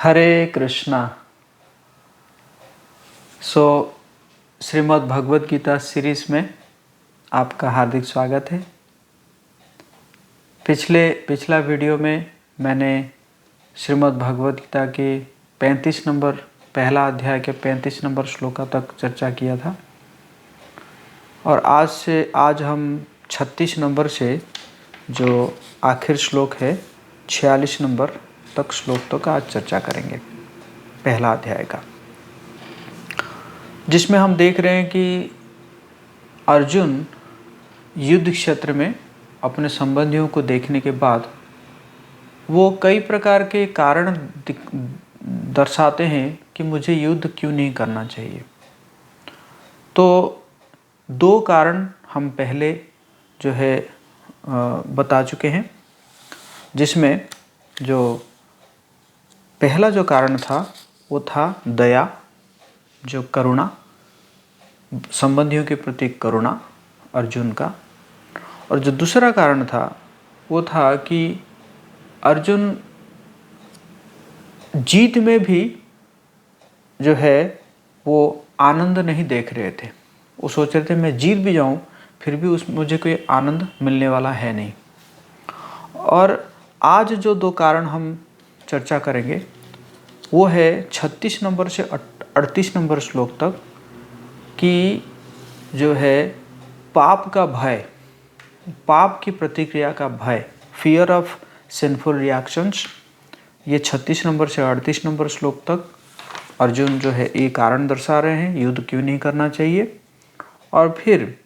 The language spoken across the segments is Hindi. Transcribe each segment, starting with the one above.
हरे कृष्णा। श्रीमद् भगवद गीता सीरीज़ में आपका हार्दिक स्वागत है। पिछला वीडियो में मैंने श्रीमद् भगवद गीता के 35 नंबर पहला अध्याय के 35 नंबर श्लोका तक चर्चा किया था और आज हम 36 नंबर से जो आखिर श्लोक है 46 नंबर तक श्लोक तक आज चर्चा करेंगे पहला अध्याय का, जिसमें हम देख रहे हैं कि अर्जुन युद्ध क्षेत्र में अपने संबंधियों को देखने के बाद वो कई प्रकार के कारण दर्शाते हैं कि मुझे युद्ध क्यों नहीं करना चाहिए। तो दो कारण हम पहले जो है बता चुके हैं, जिसमें जो पहला जो कारण था वो था दया, जो करुणा, संबंधियों के प्रति करुणा अर्जुन का। और जो दूसरा कारण था वो था कि अर्जुन जीत में भी जो है वो आनंद नहीं देख रहे थे। वो सोच रहे थे मैं जीत भी जाऊं फिर भी मुझे कोई आनंद मिलने वाला है नहीं। और आज जो दो कारण हम चर्चा करेंगे वो है 36 नंबर से 38 नंबर श्लोक तक, कि जो है पाप का भय, पाप की प्रतिक्रिया का भय, फियर ऑफ सिंफुल रिएक्शंस। ये 36 नंबर से 38 नंबर श्लोक तक अर्जुन जो है ये कारण दर्शा रहे हैं युद्ध क्यों नहीं करना चाहिए। और फिर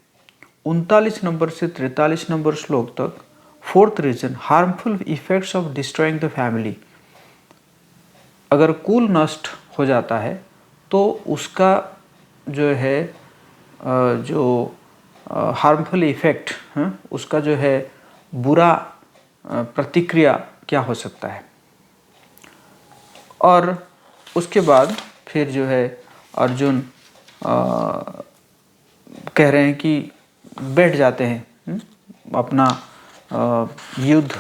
39 नंबर से 43 नंबर श्लोक तक fourth reason, harmful effects of destroying the family. अगर कुल नष्ट हो जाता है तो उसका जो है जो हार्मफुल इफ़ेक्ट, उसका जो है बुरा प्रतिक्रिया क्या हो सकता है। और उसके बाद फिर जो है अर्जुन कह रहे हैं कि बैठ जाते हैं, अपना युद्ध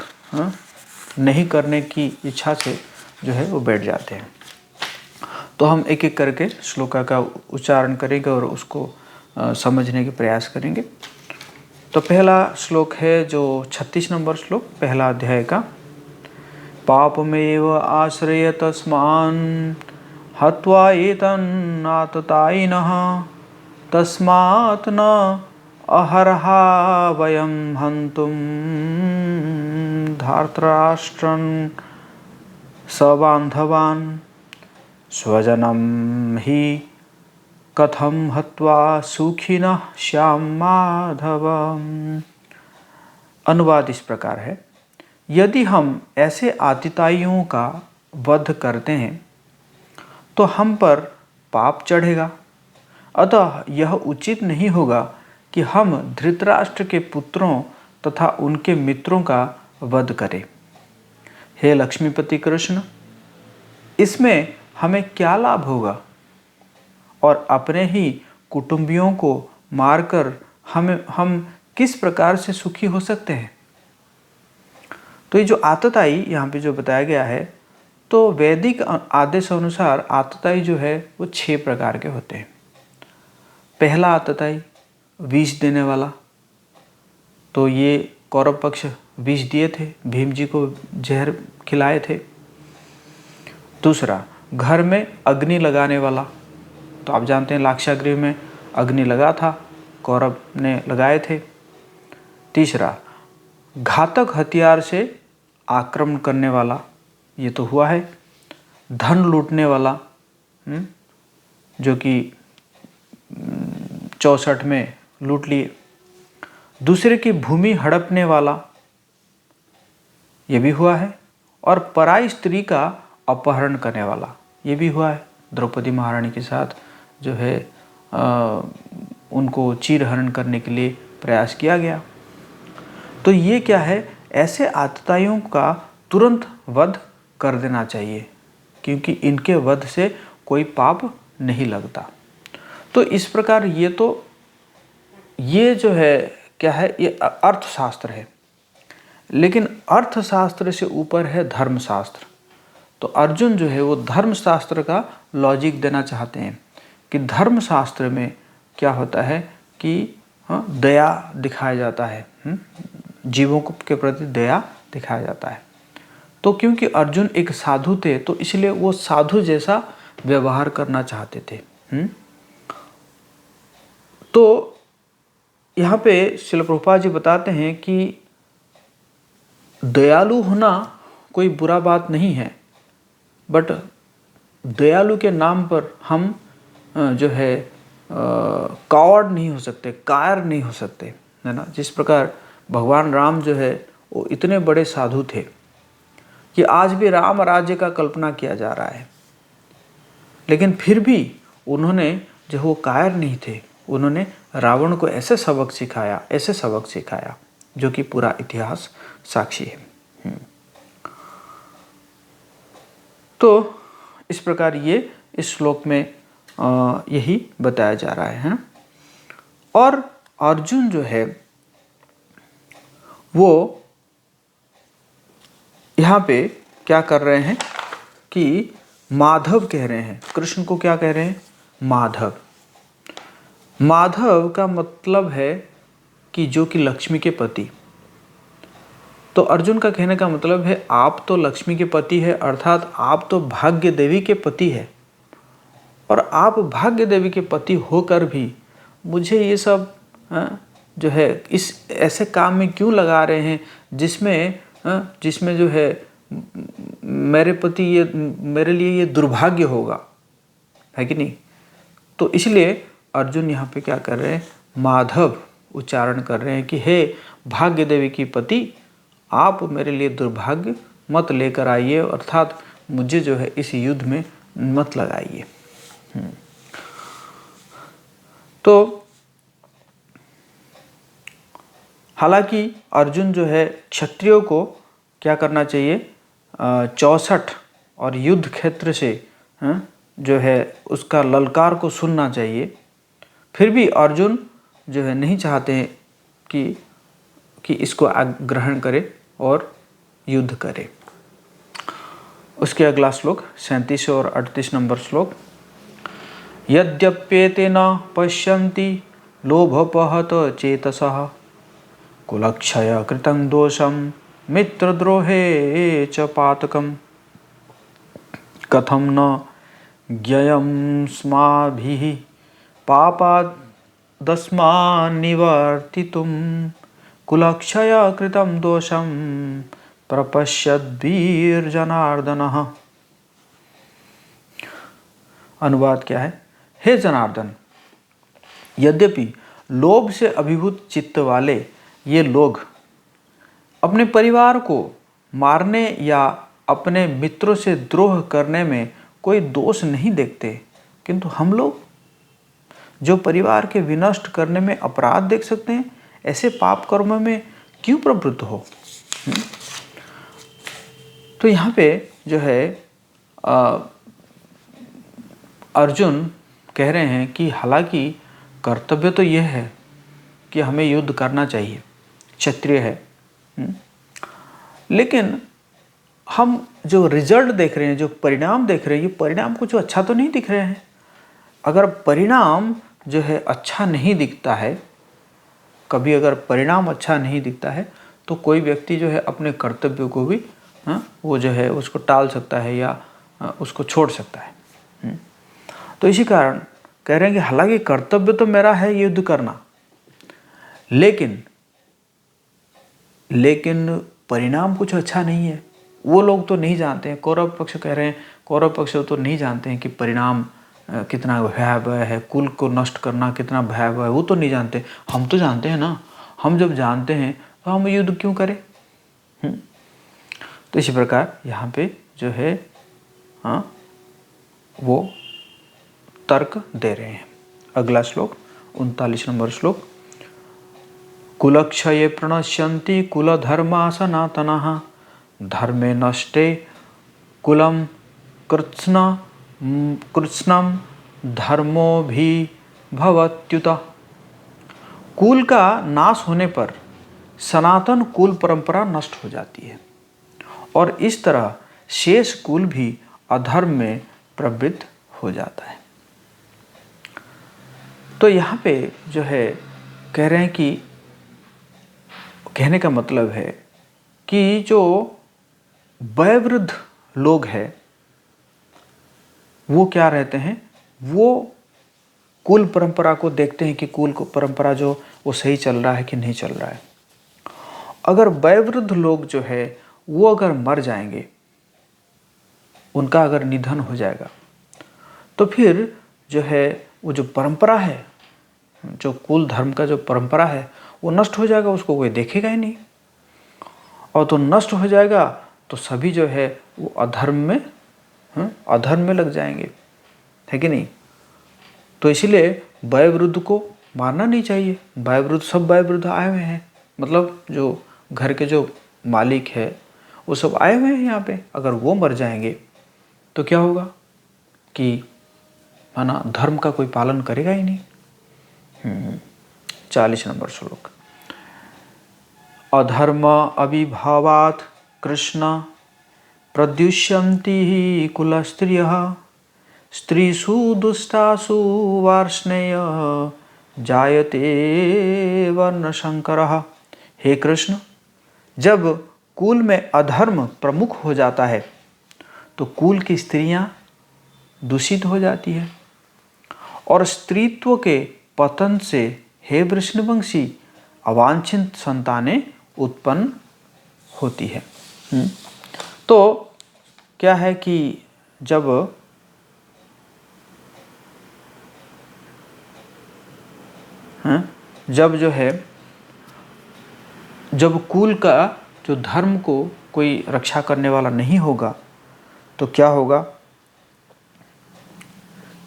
नहीं करने की इच्छा से जो है वो बैठ जाते हैं। तो हम एक एक करके श्लोका का उच्चारण करेंगे और उसको समझने के प्रयास करेंगे। तो पहला श्लोक है जो 36 नंबर श्लोक पहला अध्याय का। पापमेव आश्रय तस्मान् हत्वा एतन्नाततायिनः तस्मात् न अहर्हा वयं हन्तुं धार्तराष्ट्रं सबान्धवान् स्वजनं हि कथं हत्वा सुखिनः श्याम माधवम्। अनुवाद इस प्रकार है, यदि हम ऐसे आतिताइयों का वध करते हैं तो हम पर पाप चढ़ेगा, अतः यह उचित नहीं होगा कि हम धृतराष्ट्र के पुत्रों तथा उनके मित्रों का वध करें। हे लक्ष्मीपति कृष्ण, इसमें हमें क्या लाभ होगा और अपने ही कुटुंबियों को मारकर हम किस प्रकार से सुखी हो सकते हैं। तो ये जो आतताई यहाँ पे जो बताया गया है, तो वैदिक आदेश अनुसार आतताई जो है वो 6 प्रकार के होते हैं। पहला आतताई विष देने वाला, तो ये कौरव पक्ष विष दिए थे, भीम जी को जहर खिलाए थे। दूसरा, घर में अग्नि लगाने वाला, तो आप जानते हैं लाक्षागृह में अग्नि लगा था, कौरव ने लगाए थे। तीसरा, घातक हथियार से आक्रमण करने वाला, ये तो हुआ है। धन लूटने वाला, जो कि 64 में लूट लिए। दूसरे की भूमि हड़पने वाला, ये भी हुआ है। और पराई स्त्री का अपहरण करने वाला, ये भी हुआ है। द्रौपदी महारानी के साथ जो है उनको चीरहरण करने के लिए प्रयास किया गया। तो ये क्या है, ऐसे आतताइयों का तुरंत वध कर देना चाहिए, क्योंकि इनके वध से कोई पाप नहीं लगता। तो इस प्रकार ये जो है क्या है, ये अर्थशास्त्र है। लेकिन अर्थशास्त्र से ऊपर है धर्मशास्त्र। तो अर्जुन जो है वो धर्मशास्त्र का लॉजिक देना चाहते हैं कि धर्मशास्त्र में क्या होता है कि दया दिखाया जाता है, जीवों के प्रति दया दिखाया जाता है। तो क्योंकि अर्जुन एक साधु थे तो इसलिए वो साधु जैसा व्यवहार करना चाहते थे। तो यहाँ पे श्रील प्रभुपाद जी बताते हैं कि दयालु होना कोई बुरा बात नहीं है, बट दयालु के नाम पर हम जो है कावर्ड नहीं हो सकते, कायर नहीं हो सकते, है ना। जिस प्रकार भगवान राम जो है वो इतने बड़े साधु थे कि आज भी राम राज्य का कल्पना किया जा रहा है, लेकिन फिर भी उन्होंने जो वो कायर नहीं थे, उन्होंने रावण को ऐसे सबक सिखाया जो कि पूरा इतिहास साक्षी है। तो इस प्रकार ये इस श्लोक में यही बताया जा रहा है। और अर्जुन जो है वो यहाँ पे क्या कर रहे हैं कि माधव कह रहे हैं, कृष्ण को क्या कह रहे हैं, माधव। माधव का मतलब है कि जो कि लक्ष्मी के पति। तो अर्जुन का कहने का मतलब है आप तो लक्ष्मी के पति है, अर्थात आप तो भाग्य देवी के पति है, और आप भाग्य देवी के पति होकर भी मुझे ये सब जो है इस ऐसे काम में क्यों लगा रहे हैं जिसमें जो है मेरे लिए ये दुर्भाग्य होगा, है कि नहीं। तो इसलिए अर्जुन यहाँ पे क्या कर रहे हैं, माधव उच्चारण कर रहे हैं कि हे भाग्य देवी की पति, आप मेरे लिए दुर्भाग्य मत लेकर आइए, अर्थात मुझे जो है इस युद्ध में मत लगाइए। तो हालांकि अर्जुन जो है क्षत्रियों को क्या करना चाहिए, 64 और युद्ध क्षेत्र से जो है उसका ललकार को सुनना चाहिए, फिर भी अर्जुन जो है नहीं चाहते हैं कि इसको ग्रहण करे और युद्ध करे। उसके अगला श्लोक 37 और 38 नंबर श्लोक। यद्यप्येते न पश्यन्ति लोभपहत चेतसः कुलक्षय कृतं दोषं मित्रद्रोहे च पातकम् कथं न ज्ञेयमस्माभिः पापादस्मान्निवर्तितुं कुलक्षय कृतं दोषं प्रपश्यद्भिर्जनार्दनः। अनुवाद क्या है, हे जनार्दन, यद्यपि लोभ से अभिभूत चित्त वाले ये लोग अपने परिवार को मारने या अपने मित्रों से द्रोह करने में कोई दोष नहीं देखते, किंतु हम लोग जो परिवार के विनष्ट करने में अपराध देख सकते हैं, ऐसे पाप कर्म में क्यों प्रवृत्त हो। तो यहाँ पे जो है अर्जुन कह रहे हैं कि हालांकि कर्तव्य तो यह है कि हमें युद्ध करना चाहिए, क्षत्रिय है, लेकिन हम जो रिजल्ट देख रहे हैं, जो परिणाम देख रहे हैं, ये परिणाम कुछ अच्छा तो नहीं दिख रहे हैं। अगर परिणाम जो है अच्छा नहीं दिखता है, कभी अगर परिणाम अच्छा नहीं दिखता है तो कोई व्यक्ति जो है अपने कर्तव्य को भी वो जो है उसको टाल सकता है या उसको छोड़ सकता है। तो इसी कारण कह रहे हैं कि हालांकि कर्तव्य तो मेरा है युद्ध करना, लेकिन परिणाम कुछ अच्छा नहीं है। वो लोग तो नहीं जानते हैं, कौरव पक्ष कह रहे हैं, कौरव पक्ष तो नहीं जानते हैं कि परिणाम कितना भयावह है, कुल को नष्ट करना कितना भयावह है, वो तो नहीं जानते। हम तो जानते हैं ना, हम जब जानते हैं तो हम युद्ध क्यों करें। तो इसी प्रकार यहाँ पे जो है वो तर्क दे रहे हैं। अगला श्लोक 39 नंबर श्लोक। कुलक्षये प्रणश्यन्ति कुलधर्मा सनातनः धर्मे नष्टे कुलं कृत्स्नं धर्मो भी भवत्युत। कुल का नाश होने पर सनातन कुल परंपरा नष्ट हो जाती है, और इस तरह शेष कुल भी अधर्म में प्रवृत्त हो जाता है। तो यहाँ पे जो है कह रहे हैं कि कहने का मतलब है कि जो वयोवृद्ध लोग हैं वो क्या रहते हैं, वो कुल परंपरा को देखते हैं कि कुल को परंपरा जो वो सही चल रहा है कि नहीं चल रहा है। अगर वयोवृद्ध लोग जो है वो अगर मर जाएंगे, उनका अगर निधन हो जाएगा, तो फिर जो है वो जो परंपरा है, जो कुल धर्म का जो परंपरा है वो नष्ट हो जाएगा, उसको कोई देखेगा ही नहीं। और तो नष्ट हो जाएगा तो सभी जो है वो अधर्म में लग जाएंगे, है कि नहीं। तो इसीलिए वयोवृद्ध को मारना नहीं चाहिए। वयोवृद्ध सब वयोवृद्ध आए हुए हैं, मतलब जो घर के जो मालिक है वो सब आए हुए हैं यहाँ पे। अगर वो मर जाएंगे तो क्या होगा कि है ना, धर्म का कोई पालन करेगा ही नहीं। 40 नंबर श्लोक। अधर्म अविभावात् कृष्ण प्रद्युष्यन्ति कुलस्त्रियः स्त्रीषु दुष्टासु वार्ष्णेय जायते वर्णशंकरः। हे कृष्ण, जब कुल में अधर्म प्रमुख हो जाता है तो कुल की स्त्रियां दूषित हो जाती है और स्त्रीत्व के पतन से हे वृषणवंशी अवांछित संतानें उत्पन्न होती है। तो क्या है कि जब कुल का जो धर्म को कोई रक्षा करने वाला नहीं होगा तो क्या होगा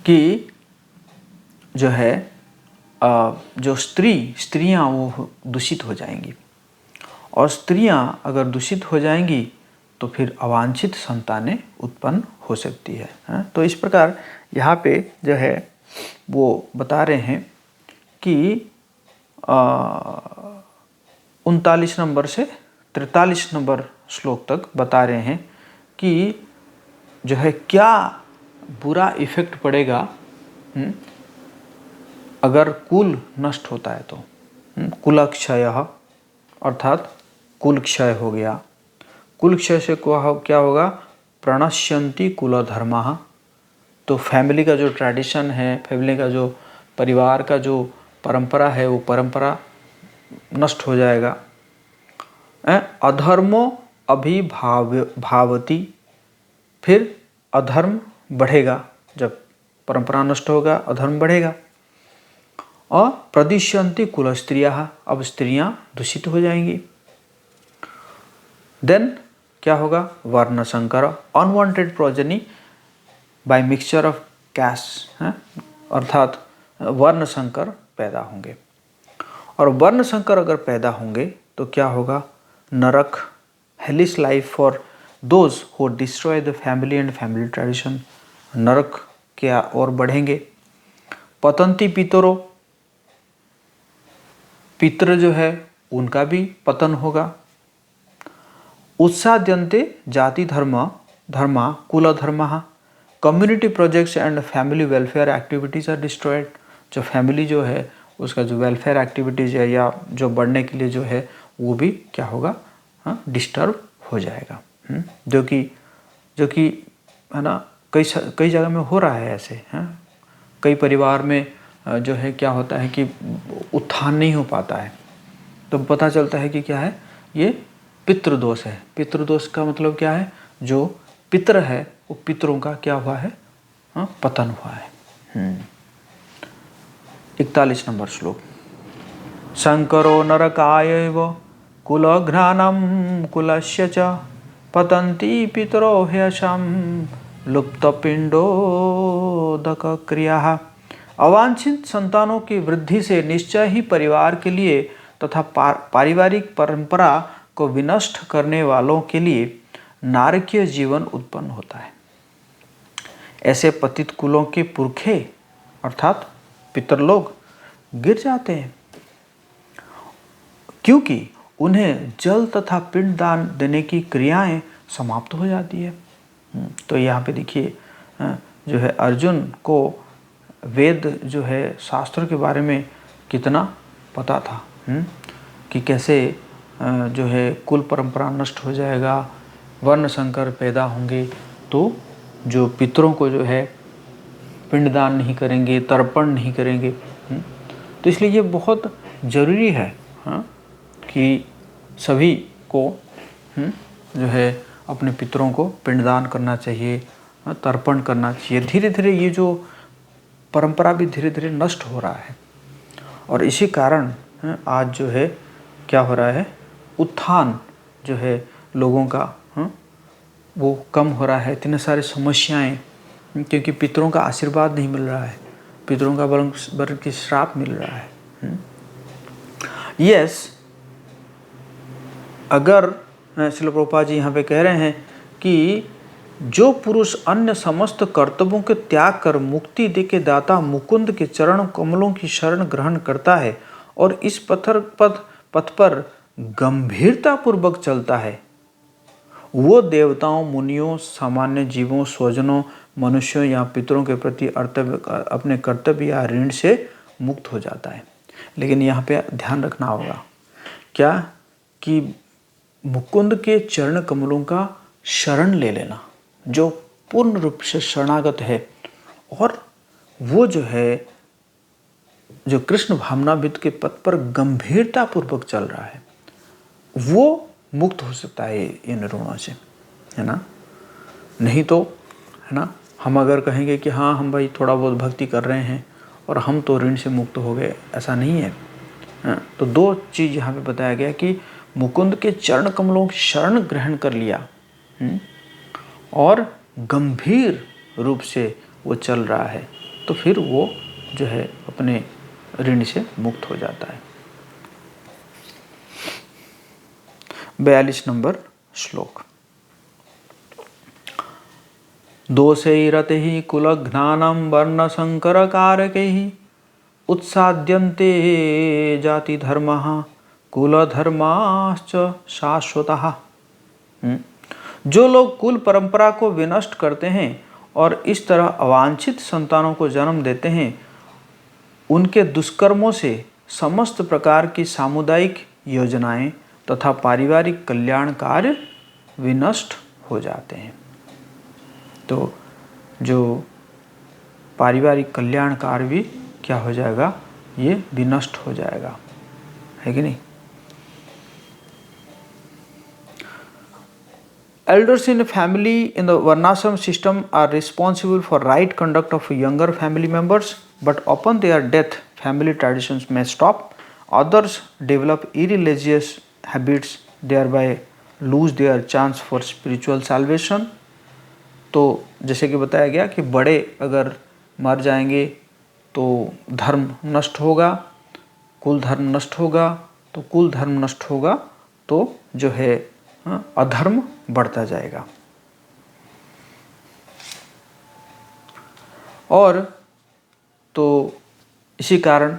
कि जो है जो स्त्रियां वो दूषित हो जाएंगी, और स्त्रियां अगर दूषित हो जाएंगी तो फिर अवांछित संतानें उत्पन्न हो सकती है। तो इस प्रकार यहाँ पे जो है वो बता रहे हैं कि 39 नंबर से 43 नंबर श्लोक तक बता रहे हैं कि जो है क्या बुरा इफेक्ट पड़ेगा अगर कुल नष्ट होता है तो। कुलक्षय अर्थात कुल क्षय हो गया। कुल क्षय से क्या होगा, प्रणश्यन्ति कुलधर्मः। तो फैमिली का जो ट्रेडिशन है, फैमिली का जो परिवार का जो परंपरा है वो परंपरा नष्ट हो जाएगा। अधर्मो अभिभावति, फिर अधर्म बढ़ेगा। जब परंपरा नष्ट होगा अधर्म बढ़ेगा। और प्रदिश्यन्ति कुल स्त्रियाः, अब स्त्रियां दूषित हो जाएंगी। देन क्या होगा, वर्ण संकर, unwanted progeny by mixture of caste, अर्थात वर्ण संकर पैदा होंगे। और वर्ण संकर अगर पैदा होंगे तो क्या होगा, नरक, hell is life for those who destroy the family and family tradition, नरक क्या और बढ़ेंगे। पतंती पितरों, पितृ जो है उनका भी पतन होगा। उत्साद्यन्ते जाति धर्मा कुल धर्मः, community projects and family welfare activities are destroyed. जो फैमिली जो है उसका जो वेलफेयर एक्टिविटीज़ है या जो बढ़ने के लिए जो है वो भी क्या होगा, डिस्टर्ब हो जाएगा। जो कि है ना, कई जगह में हो रहा है ऐसे। कई परिवार में जो है क्या होता है कि उत्थान नहीं हो पाता है, तो पता चलता है कि क्या है, ये पितृदोष है। पितृदोष का मतलब क्या है, जो पितृ है वो पितरों का क्या हुआ है, पतन हुआ है। 41 नंबर श्लोक। शंकरो नरकायैव कुलघ्राणं कुलस्य च पतन्ति पितरो ह्यशं लुप्तपिंडोदक क्रियाः। अवांछित संतानों की वृद्धि से निश्चय ही परिवार के लिए तथा पारिवारिक परंपरा को विनष्ट करने वालों के लिए नारकीय जीवन उत्पन्न होता है। ऐसे पतित कुलों के पुरखे अर्थात पितरलोग गिर जाते हैं, क्योंकि उन्हें जल तथा पिंड दान देने की क्रियाएं समाप्त हो जाती है। तो यहाँ पे देखिए जो है अर्जुन को वेद जो है शास्त्र के बारे में कितना पता था, कि कैसे जो है कुल परंपरा नष्ट हो जाएगा, वर्ण संकर पैदा होंगे, तो जो पितरों को जो है पिंडदान नहीं करेंगे, तर्पण नहीं करेंगे। तो इसलिए ये बहुत ज़रूरी है कि सभी को जो है अपने पितरों को पिंडदान करना चाहिए, तर्पण करना चाहिए। धीरे धीरे ये जो परंपरा भी धीरे धीरे नष्ट हो रहा है, और इसी कारण आज जो है क्या हो रहा है, उत्थान जो है लोगों का वो कम हो रहा है। इतने सारे समस्याएं, क्योंकि पितरों का आशीर्वाद नहीं मिल रहा है, पितरों का वर्ण की श्राप मिल रहा है। यस, अगर श्रील प्रभुपाद जी यहाँ पे कह रहे हैं कि जो पुरुष अन्य समस्त कर्तव्यों के त्याग कर मुक्ति दे के दाता मुकुंद के चरण कमलों की शरण ग्रहण करता है और इस पथ पर गंभीरता पूर्वक चलता है, वो देवताओं, मुनियों, सामान्य जीवों, स्वजनों, मनुष्यों या पितरों के प्रति अपने कर्तव्य या ऋण से मुक्त हो जाता है। लेकिन यहाँ पे ध्यान रखना होगा क्या, कि मुकुंद के चरण कमलों का शरण ले लेना, जो पूर्ण रूप से शरणागत है और वो जो है जो कृष्ण भावनाविद के पथ पर गंभीरता पूर्वक चल रहा है, वो मुक्त हो सकता है इन ऋणों से, है ना। नहीं तो है ना, हम अगर कहेंगे कि हाँ हम भाई थोड़ा बहुत भक्ति कर रहे हैं और हम तो ऋण से मुक्त हो गए, ऐसा नहीं है। तो दो चीज़ यहाँ पे बताया गया कि मुकुंद के चरण कमलों की शरण ग्रहण कर लिया और गंभीर रूप से वो चल रहा है, तो फिर वो जो है अपने ऋण से मुक्त हो जाता है। 42 नंबर श्लोक। दोषैरतिः कुलघ्नानं वर्णसंकरकारकैः उत्साद्यन्ते जातिधर्मः कुलधर्माश्च शाश्वतः। जो लोग कुल परंपरा को विनष्ट करते हैं और इस तरह अवांछित संतानों को जन्म देते हैं, उनके दुष्कर्मों से समस्त प्रकार की सामुदायिक योजनाएं तथा पारिवारिक कल्याण कार्य विनष्ट हो जाते हैं। तो जो पारिवारिक कल्याण कार्य भी क्या हो जाएगा, ये विनष्ट हो जाएगा, है कि नहीं। Elders in a family in the Varnashram system are responsible for right conduct of younger family members, but upon their death, family traditions may stop. Others develop irreligious habits, thereby lose their chance for spiritual salvation. तो जैसे कि बताया गया कि बड़े अगर मर जाएंगे तो धर्म नष्ट होगा, कुल धर्म नष्ट होगा, तो कुल धर्म नष्ट होगा तो जो है अधर्म बढ़ता जाएगा। और तो इसी कारण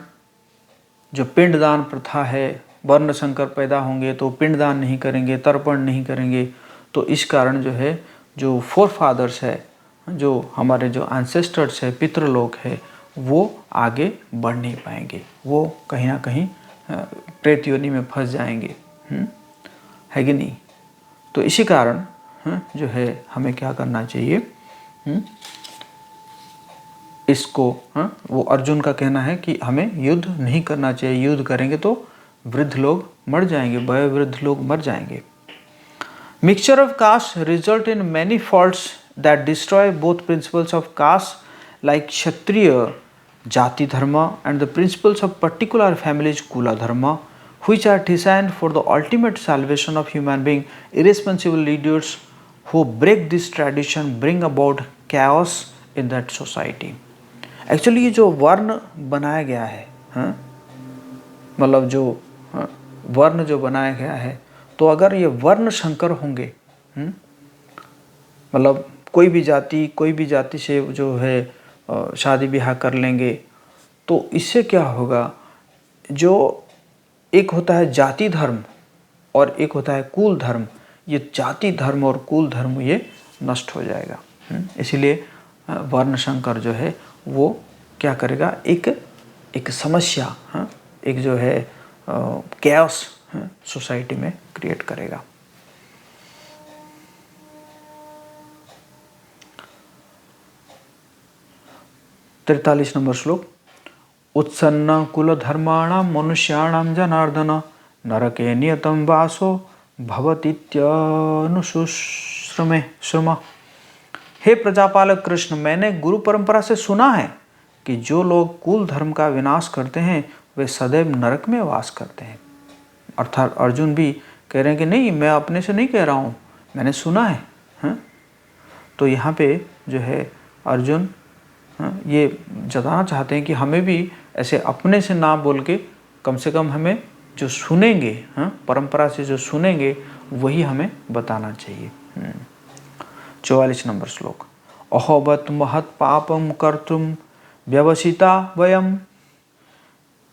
जो पिंडदान प्रथा है, वर्ण संकर पैदा होंगे तो पिंडदान नहीं करेंगे, तर्पण नहीं करेंगे, तो इस कारण जो है जो फोर फादर्स है, जो हमारे जो एंसेस्टर्स है, पितृ लोग है, वो आगे बढ़ नहीं पाएंगे, वो कहीं ना कहीं प्रेत योनि में फंस जाएंगे, है कि नहीं। तो इसी कारण जो है हमें क्या करना चाहिए, इसको वो अर्जुन का कहना है कि हमें युद्ध नहीं करना चाहिए, युद्ध करेंगे तो वृद्ध लोग मर जाएंगे, वयोवृद्ध लोग मर जाएंगे। Mixture of caste result in many faults that destroy both principles of caste like Kshatriya jati dharma and the principles of particular families kula dharma, which are designed for the ultimate salvation of human being. Irresponsible leaders who break this tradition bring about chaos in that society. Actually ये जो वर्ण बनाया गया है, मतलब जो वर्ण जो बनाया गया है, तो अगर ये वर्ण संकर होंगे, मतलब कोई भी जाति से जो है शादी ब्याह कर लेंगे, तो इससे क्या होगा, जो एक होता है जाति धर्म और एक होता है कुल धर्म, ये जाति धर्म और कुल धर्म ये नष्ट हो जाएगा। इसीलिए वर्ण संकर जो है वो क्या करेगा, एक समस्या, एक जो है कैओस सोसाइटी में क्रिएट करेगा। तैंतालीस नंबर श्लोक। उत्सन्न कुल धर्माणां मनुष्याणां जनार्दन नरके नियतं वासो भवतीत्यनुशुश्रमे श्रम। हे प्रजापालक कृष्ण, मैंने गुरु परंपरा से सुना है कि जो लोग कुल धर्म का विनाश करते हैं वे सदैव नरक में वास करते हैं। अर्थात अर्जुन भी कह रहे हैं कि नहीं, मैं अपने से नहीं कह रहा हूँ, मैंने सुना है, तो यहाँ पे जो है अर्जुन ये जताना चाहते हैं कि हमें भी ऐसे अपने से ना बोल के कम से कम हमें जो सुनेंगे, परंपरा से जो सुनेंगे वही हमें बताना चाहिए। 44 नंबर श्लोक। अहोबत महत् पापम कर्तुम व्यवसिता वयम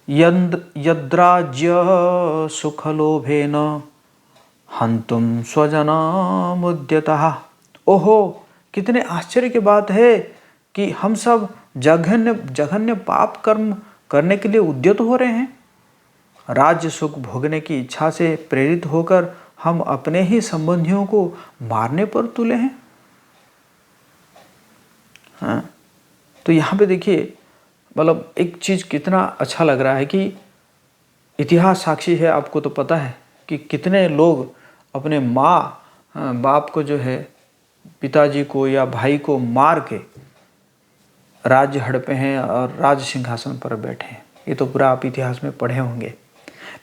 यद्राज्य सुखलोभेन हंतुम स्वजनमुद्यतः। ओहो, कितने आश्चर्य की बात है कि हम सब जघन्य पाप कर्म करने के लिए उद्यत हो रहे हैं। राज्य सुख भोगने की इच्छा से प्रेरित होकर हम अपने ही संबंधियों को मारने पर तुले हैं। तो यहाँ पे देखिए, मतलब एक चीज़ कितना अच्छा लग रहा है कि इतिहास साक्षी है, आपको तो पता है कि कितने लोग अपने माँ बाप को जो है, पिताजी को या भाई को मार के राज्य हड़पे हैं और राज सिंहासन पर बैठे हैं। ये तो पूरा आप इतिहास में पढ़े होंगे।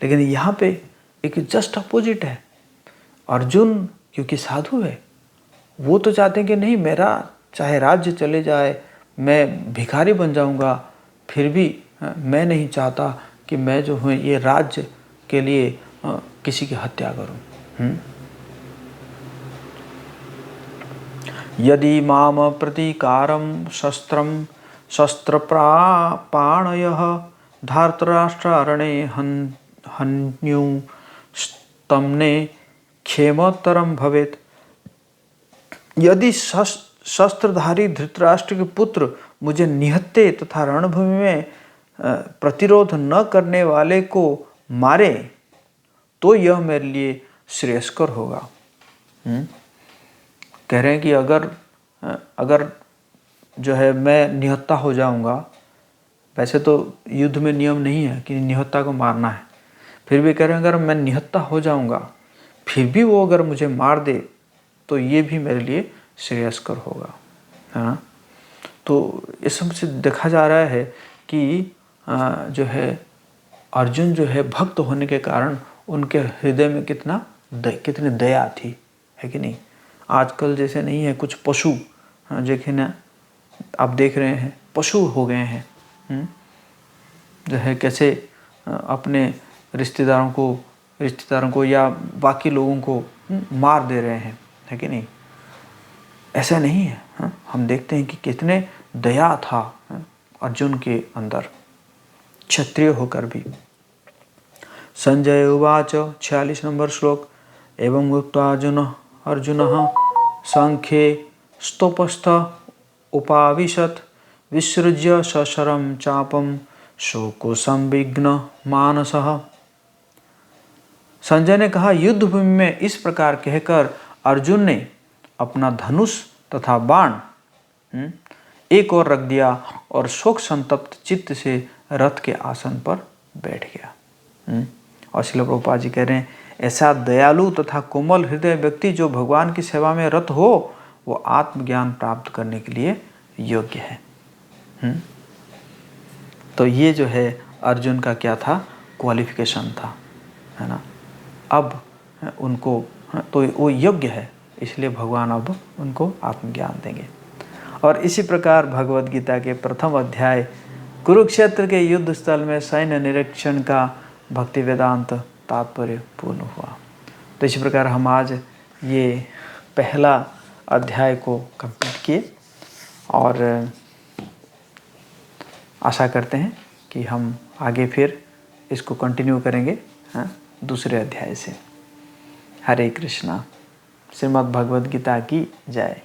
लेकिन यहाँ पे एक जस्ट अपोजिट है। अर्जुन क्योंकि साधु है, वो तो चाहते हैं कि नहीं, मेरा चाहे राज्य चले जाए, मैं भिखारी बन जाऊंगा, फिर भी मैं नहीं चाहता कि मैं जो हूँ ये राज्य के लिए किसी की हत्या करूं। यदि माम प्रतीकारं शस्त्रप्रापाणयः धार्तराष्ट्रारणे हन्युस्तम्ने क्षेमतरं भवेत्। यदि शस्त्रधारी धृतराष्ट्र के पुत्र मुझे निहत्ते तथा रणभूमि में प्रतिरोध न करने वाले को मारे तो यह मेरे लिए श्रेयस्कर होगा। कह रहे हैं कि अगर जो है मैं निहत्ता हो जाऊंगा, वैसे तो युद्ध में नियम नहीं है कि निहत्ता को मारना है, फिर भी कह रहे हैं अगर मैं निहत्ता हो जाऊंगा फिर भी वो अगर मुझे मार दे तो ये भी मेरे लिए श्रेयस्कर होगा, है ना। तो इस सब से देखा जा रहा है कि जो है अर्जुन जो है भक्त होने के कारण उनके हृदय में कितनी दया थी, है कि नहीं। आजकल जैसे नहीं है, कुछ पशु देखे ना, आप देख रहे हैं पशु हो गए हैं, जो है कैसे अपने रिश्तेदारों को या बाकी लोगों को मार दे रहे हैं, है कि नहीं। ऐसा नहीं है, हम देखते हैं कि कितने दया था अर्जुन के अंदर, क्षत्रिय होकर भी। संजय उवाच 46 नंबर श्लोक। एवं उक्त्वा अर्जुनः सांख्ये स्तोपस्थ उपाविशत् विसृज्य सशरं चापं शोको संविघ्न मानसः। संजय ने कहा, युद्ध भूमि में इस प्रकार कहकर अर्जुन ने अपना धनुष तथा बाण एक ओर रख दिया और शोक संतप्त चित्त से रथ के आसन पर बैठ गया। और श्रील प्रभुपाद जी कह रहे हैं, ऐसा दयालु तथा कोमल हृदय व्यक्ति जो भगवान की सेवा में रत हो वो आत्मज्ञान प्राप्त करने के लिए योग्य है। तो ये जो है अर्जुन का क्या था, क्वालिफिकेशन था, है ना। अब उनको तो वो योग्य है, इसलिए भगवान अब उनको आत्मज्ञान देंगे। और इसी प्रकार भगवद गीता के प्रथम अध्याय कुरुक्षेत्र के युद्ध स्थल में सैन्य निरीक्षण का भक्ति वेदांत तात्पर्य पूर्ण हुआ। तो इसी प्रकार हम आज ये पहला अध्याय को कंप्लीट किए और आशा करते हैं कि हम आगे फिर इसको कंटिन्यू करेंगे दूसरे अध्याय से। हरे कृष्णा। श्रीमद् भगवद गीता की जय।